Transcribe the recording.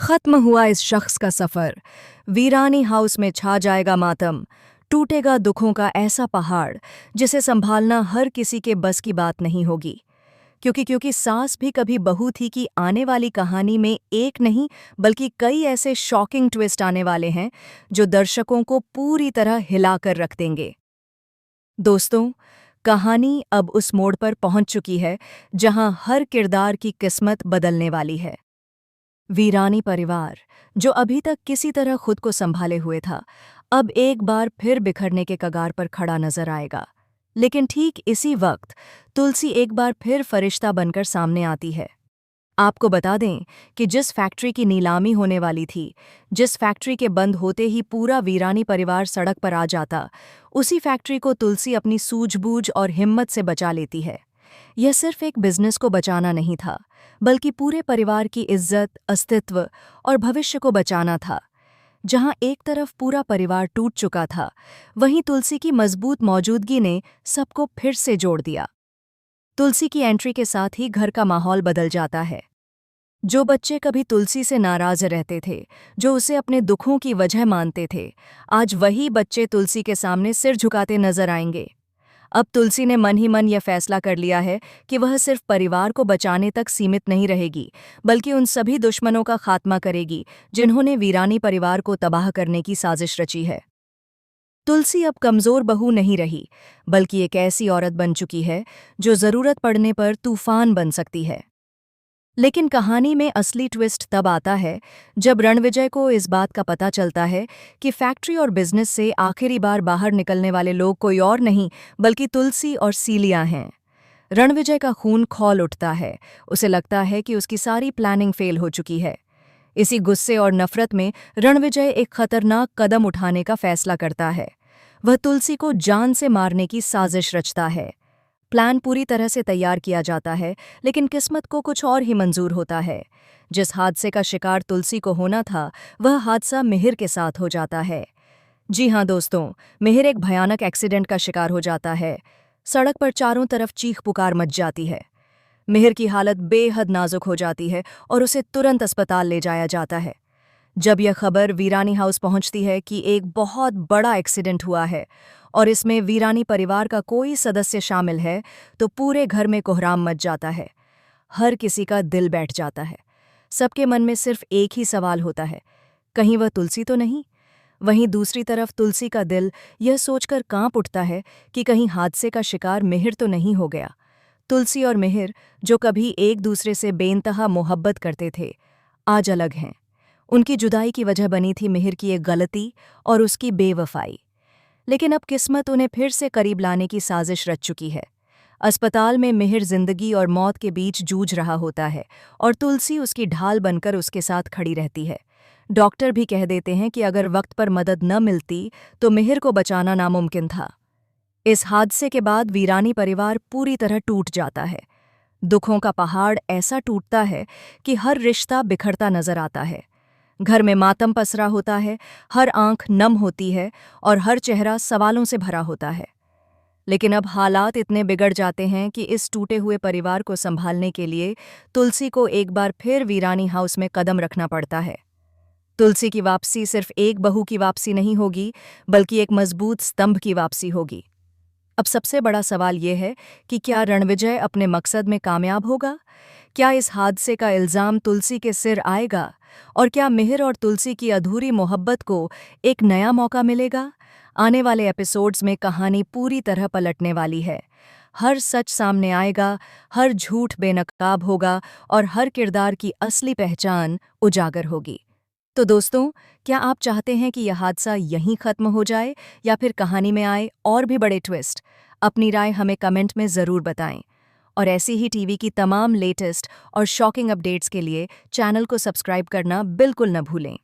खत्म हुआ इस शख्स का सफर। वीरानी हाउस में छा जाएगा मातम। टूटेगा दुखों का ऐसा पहाड़ जिसे संभालना हर किसी के बस की बात नहीं होगी। क्योंकि सास भी कभी बहू थी कि आने वाली कहानी में एक नहीं बल्कि कई ऐसे शॉकिंग ट्विस्ट आने वाले हैं जो दर्शकों को पूरी तरह हिलाकर रख देंगे। दोस्तों, कहानी अब उस मोड़ पर पहुंच चुकी है जहां हर किरदार की किस्मत बदलने वाली है। वीरानी परिवार, जो अभी तक किसी तरह खुद को संभाले हुए था, अब एक बार फिर बिखरने के कगार पर खड़ा नजर आएगा। लेकिन ठीक इसी वक्त तुलसी एक बार फिर फरिश्ता बनकर सामने आती है। आपको बता दें कि जिस फैक्ट्री की नीलामी होने वाली थी, जिस फैक्ट्री के बंद होते ही पूरा वीरानी परिवार सड़क पर आ जाता, उसी फैक्ट्री को तुलसी अपनी सूझबूझ और हिम्मत से बचा लेती है। यह सिर्फ एक बिजनेस को बचाना नहीं था, बल्कि पूरे परिवार की इज्जत, अस्तित्व और भविष्य को बचाना था। जहां एक तरफ पूरा परिवार टूट चुका था, वहीं तुलसी की मजबूत मौजूदगी ने सबको फिर से जोड़ दिया। तुलसी की एंट्री के साथ ही घर का माहौल बदल जाता है। जो बच्चे कभी तुलसी से नाराज रहते थे, जो उसे अपने दुखों की वजह मानते थे, आज वही बच्चे तुलसी के सामने सिर झुकाते नजर आएंगे। अब तुलसी ने मन ही मन यह फैसला कर लिया है कि वह सिर्फ परिवार को बचाने तक सीमित नहीं रहेगी, बल्कि उन सभी दुश्मनों का खात्मा करेगी जिन्होंने वीरानी परिवार को तबाह करने की साजिश रची है। तुलसी अब कमजोर बहू नहीं रही, बल्कि एक ऐसी औरत बन चुकी है जो जरूरत पड़ने पर तूफान बन सकती है। लेकिन कहानी में असली ट्विस्ट तब आता है जब रणविजय को इस बात का पता चलता है कि फैक्ट्री और बिजनेस से आखिरी बार बाहर निकलने वाले लोग कोई और नहीं बल्कि तुलसी और सीलिया हैं। रणविजय का खून खौल उठता है। उसे लगता है कि उसकी सारी प्लानिंग फेल हो चुकी है। इसी गुस्से और नफरत में रणविजय एक खतरनाक कदम उठाने का फैसला करता है। वह तुलसी को जान से मारने की साजिश रचता है। प्लान पूरी तरह से तैयार किया जाता है, लेकिन किस्मत को कुछ और ही मंजूर होता है। जिस हादसे का शिकार तुलसी को होना था, वह हादसा मिहिर के साथ हो जाता है। जी हाँ दोस्तों, मिहिर एक भयानक एक्सीडेंट का शिकार हो जाता है। सड़क पर चारों तरफ चीख पुकार मच जाती है। मिहिर की हालत बेहद नाजुक हो जाती है और उसे तुरंत अस्पताल ले जाया जाता है। जब यह खबर वीरानी हाउस पहुंचती है कि एक बहुत बड़ा एक्सीडेंट हुआ है और इसमें वीरानी परिवार का कोई सदस्य शामिल है, तो पूरे घर में कोहराम मच जाता है। हर किसी का दिल बैठ जाता है। सबके मन में सिर्फ एक ही सवाल होता है, कहीं वह तुलसी तो नहीं? वहीं दूसरी तरफ तुलसी का दिल यह सोचकर कांप उठता है कि कहीं हादसे का शिकार मिहिर तो नहीं हो गया। तुलसी और मिहिर, जो कभी एक दूसरे से बेइंतहा मोहब्बत करते थे, आज अलग हैं। उनकी जुदाई की वजह बनी थी मिहिर की एक गलती और उसकी बेवफाई। लेकिन अब किस्मत उन्हें फिर से करीब लाने की साजिश रच चुकी है। अस्पताल में मिहिर जिंदगी और मौत के बीच जूझ रहा होता है और तुलसी उसकी ढाल बनकर उसके साथ खड़ी रहती है। डॉक्टर भी कह देते हैं कि अगर वक्त पर मदद न मिलती तो मिहिर को बचाना नामुमकिन था। इस हादसे के बाद वीरानी परिवार पूरी तरह टूट जाता है। दुखों का पहाड़ ऐसा टूटता है कि हर रिश्ता बिखरता नजर आता है। घर में मातम पसरा होता है, हर आंख नम होती है और हर चेहरा सवालों से भरा होता है। लेकिन अब हालात इतने बिगड़ जाते हैं कि इस टूटे हुए परिवार को संभालने के लिए तुलसी को एक बार फिर वीरानी हाउस में कदम रखना पड़ता है। तुलसी की वापसी सिर्फ एक बहू की वापसी नहीं होगी, बल्कि एक मजबूत स्तंभ की वापसी होगी। अब सबसे बड़ा सवाल यह है कि क्या रणविजय अपने मकसद में कामयाब होगा? क्या इस हादसे का इल्जाम तुलसी के सिर आएगा? और क्या मिहिर और तुलसी की अधूरी मोहब्बत को एक नया मौका मिलेगा? आने वाले एपिसोड्स में कहानी पूरी तरह पलटने वाली है। हर सच सामने आएगा, हर झूठ बेनकाब होगा और हर किरदार की असली पहचान उजागर होगी। तो दोस्तों, क्या आप चाहते हैं कि यह हादसा यहीं खत्म हो जाए या फिर कहानी में आए और भी बड़े ट्विस्ट? अपनी राय हमें कमेंट में ज़रूर बताएं। और ऐसी ही टीवी की तमाम लेटेस्ट और शॉकिंग अपडेट्स के लिए चैनल को सब्सक्राइब करना बिल्कुल न भूलें।